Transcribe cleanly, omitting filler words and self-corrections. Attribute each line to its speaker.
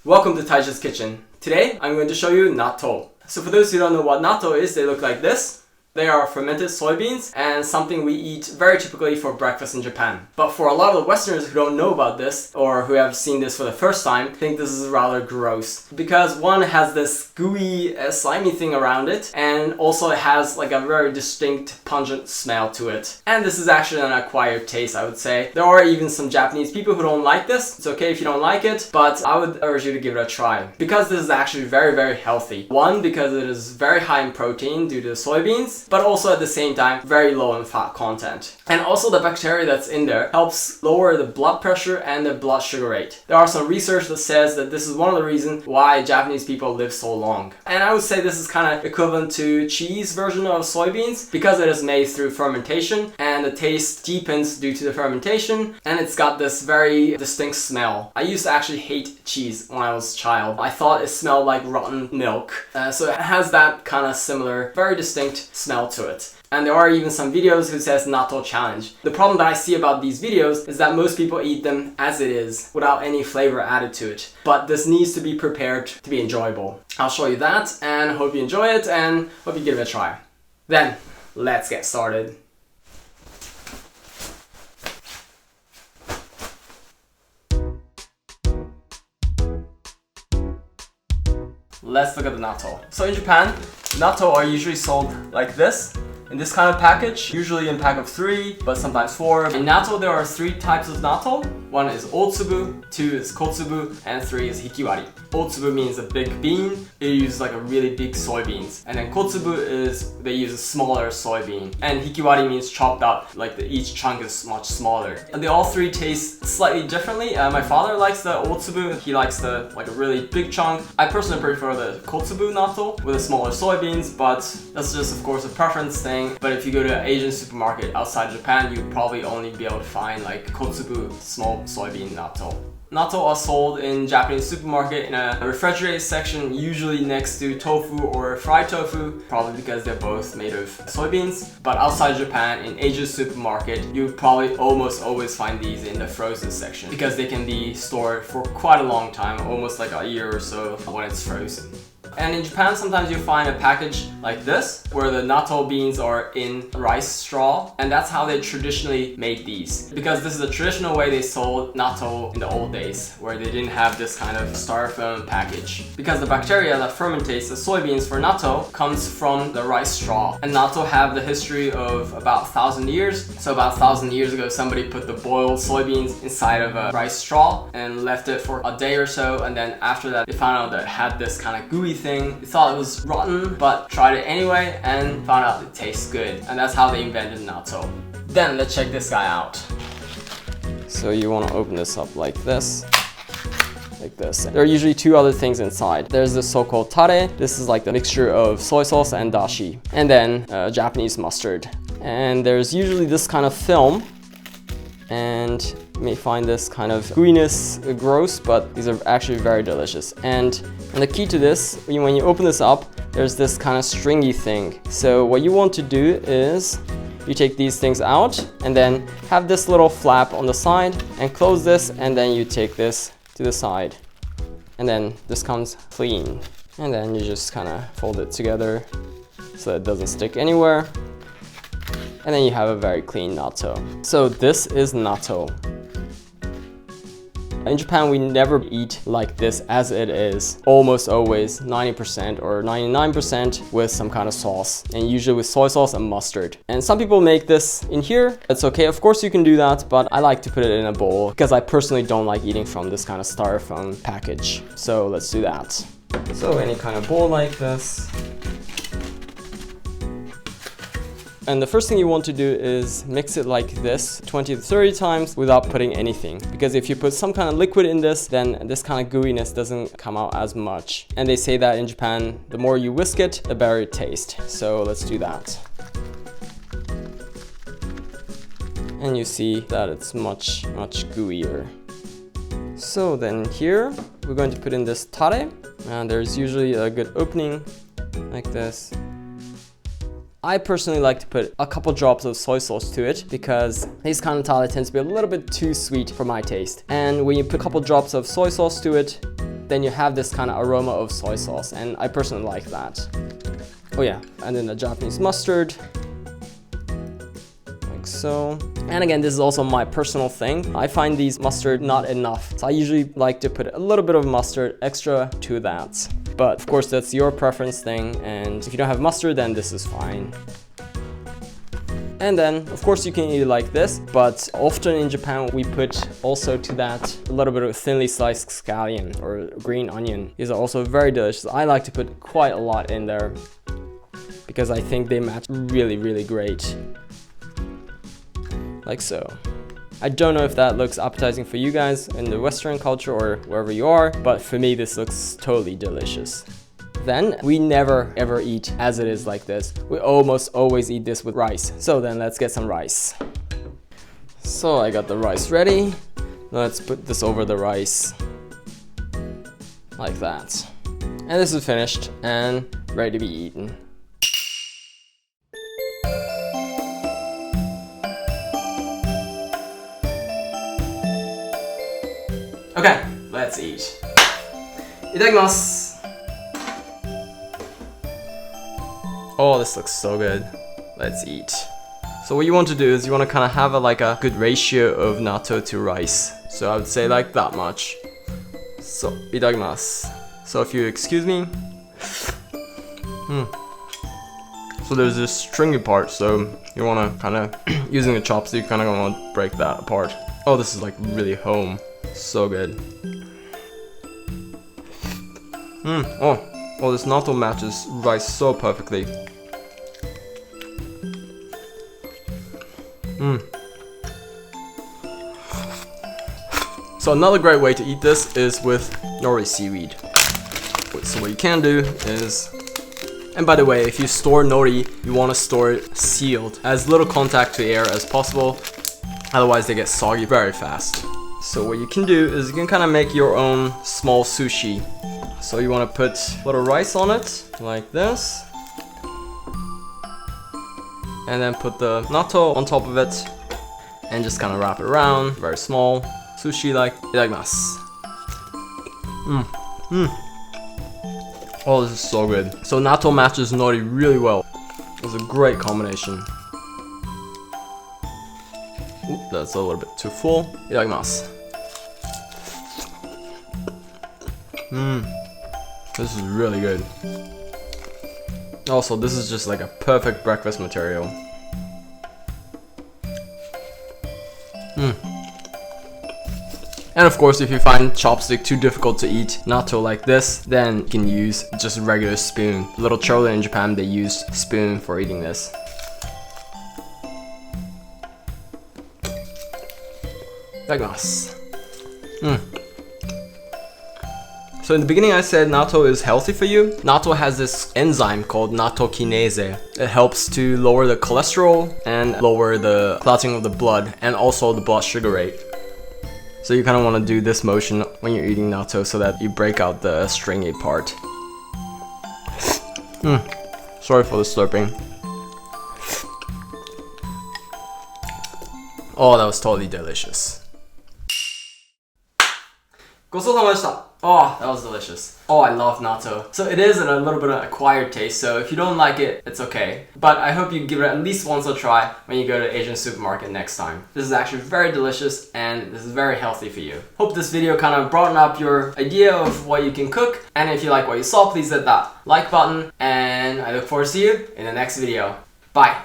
Speaker 1: Welcome to Taisha's Kitchen. Today I'm going to show you natto. So for those who don't know what natto is, they look like this. They are fermented soybeans and something we eat very typically for breakfast in Japan. But for a lot of the Westerners who don't know about this or who have seen this for the first time, think this is rather gross. Because one, it has this gooey, slimy thing around it, and also it has like a very distinct pungent smell to it. And this is actually an acquired taste, I would say. There are even some Japanese people who don't like this. It's okay if you don't like it, but I would urge you to give it a try. Because this is actually very, very healthy. One, because it is very high in protein due to the soybeans, but also at the same time very low in fat content. And also the bacteria that's in there helps lower the blood pressure and the blood sugar rate. There are some research that says that this is one of the reasons why Japanese people live so long. And I would say this is kind of equivalent to cheese version of soybeans because it is made through fermentation and the taste deepens due to the fermentation, and it's got this very distinct smell. I used to actually hate cheese when I was a child. I thought it smelled like rotten milk. So it has that kind of similar, very distinct smell to it. And there are even some videos who says natto challenge. The problem that I see about these videos is that most people eat them as it is without any flavor added to it. But this needs to be prepared to be enjoyable. I'll show you that and hope you enjoy it and hope you give it a try. Then let's get started. Let's look at the natto. So in Japan, natto are usually sold like this, in this kind of package, usually in pack of 3, but sometimes 4. In natto, there are 3 types of natto. 1 is otsubu, 2 is kotsubu, and 3 is hikiwari. Otsubu means a big bean. It uses like a really big soybeans. And then kotsubu is, they use a smaller soybean. And hikiwari means chopped up, like each chunk is much smaller. And they all 3 taste slightly differently. My father likes the otsubu. He likes the like a really big chunk. I personally prefer the kotsubu natto with the smaller soybeans, but that's just of course a preference thing. But if you go to an Asian supermarket outside Japan, you'd probably only be able to find like kotsubu small soybean natto. Natto are sold in Japanese supermarket in a refrigerated section, usually next to tofu or fried tofu, probably because they're both made of soybeans. But outside Japan, in Asia's supermarket, you probably almost always find these in the frozen section because they can be stored for quite a long time, almost like a year or so when it's frozen. And in Japan, sometimes you find a package like this, where the natto beans are in rice straw, and that's how they traditionally made these. Because this is a traditional way they sold natto in the old days, where they didn't have this kind of styrofoam package. Because the bacteria that fermentates the soybeans for natto comes from the rice straw. And natto have the history of about 1,000 years. So about 1,000 years ago, somebody put the boiled soybeans inside of a rice straw and left it for a day or so, and then after that, they found out that it had this kind of gooey thing. They thought it was rotten, but tried it anyway and found out it tastes good. And that's how they invented natto. Then let's check this guy out. So you want to open this up like this. Like this. There are usually 2 other things inside. There's the so-called tare. This is like the mixture of soy sauce and dashi. And then Japanese mustard. And there's usually this kind of film. And you may find this kind of gooiness gross, but these are actually very delicious. And the key to this, when you open this up, there's this kind of stringy thing. So what you want to do is you take these things out and then have this little flap on the side and close this, and then you take this to the side. And then this comes clean. And then you just kind of fold it together so it doesn't stick anywhere. And then you have a very clean natto. So this is natto. In Japan, we never eat like this as it is. Almost always 90% or 99% with some kind of sauce, and usually with soy sauce and mustard. And some people make this in here. It's okay, of course you can do that, but I like to put it in a bowl because I personally don't like eating from this kind of styrofoam package. So let's do that. So any kind of bowl like this. And the first thing you want to do is mix it like this 20 to 30 times without putting anything. Because if you put some kind of liquid in this, then this kind of gooiness doesn't come out as much. And they say that in Japan, the more you whisk it, the better it tastes. So let's do that. And you see that it's much gooier. So then here, we're going to put in this tare. And there's usually a good opening like this. I personally like to put a couple drops of soy sauce to it because this kind of tare tends to be a little bit too sweet for my taste. And when you put a couple drops of soy sauce to it, then you have this kind of aroma of soy sauce, and I personally like that. Oh yeah, and then the Japanese mustard, like so. And again, this is also my personal thing. I find these mustard not enough, so I usually like to put a little bit of mustard extra to that. But of course, that's your preference thing, and if you don't have mustard, then this is fine. And then, of course, you can eat it like this, but often in Japan, we put also to that a little bit of thinly sliced scallion or green onion. These are also very delicious. I like to put quite a lot in there because I think they match really, really great. Like so. I don't know if that looks appetizing for you guys in the Western culture or wherever you are, but for me, this looks totally delicious. Then we never ever eat as it is like this. We almost always eat this with rice. So then let's get some rice. So I got the rice ready. Let's put this over the rice. Like that. And this is finished and ready to be eaten. Okay, let's eat. Itadakimasu! Oh, this looks so good. Let's eat. So what you want to do is you want to kind of have like a good ratio of natto to rice. So I would say like that much. So, itadakimasu. So if you excuse me. So there's this stringy part, so you want to kind of, using a chopstick, you kind of want to break that apart. Oh, this is like really home. So good. Oh, this natto matches rice so perfectly. So another great way to eat this is with nori seaweed. So what you can do is, and by the way, if you store nori, you want to store it sealed, as little contact to air as possible, otherwise they get soggy very fast. So what you can do is you can kind of make your own small sushi. So you want to put a little rice on it, like this. And then put the natto on top of it. And just kind of wrap it around, very small. Sushi like. Itadakimasu. Oh, this is so good. So natto matches nori really well. It's a great combination. Oop, that's a little bit too full. Itadakimasu. This is really good. Also, this is just like a perfect breakfast material. And of course, if you find chopstick too difficult to eat natto like this, then you can use just a regular spoon. Little children in Japan, they use spoon for eating this. Itadakimasu. So in the beginning I said natto is healthy for you. Natto has this enzyme called Nattokinase. It helps to lower the cholesterol and lower the clotting of the blood and also the blood sugar rate. So you kind of want to do this motion when you're eating natto so that you break out the stringy part. Sorry for the slurping. Oh, that was totally delicious. ごちそうさまでした. Oh, that was delicious. Oh, I love natto. So it is a little bit of an acquired taste, so if you don't like it, it's okay. But I hope you give it at least once a try when you go to Asian supermarket next time. This is actually very delicious and this is very healthy for you. Hope this video kind of brought up your idea of what you can cook. And if you like what you saw, please hit that like button. And I look forward to see you in the next video. Bye.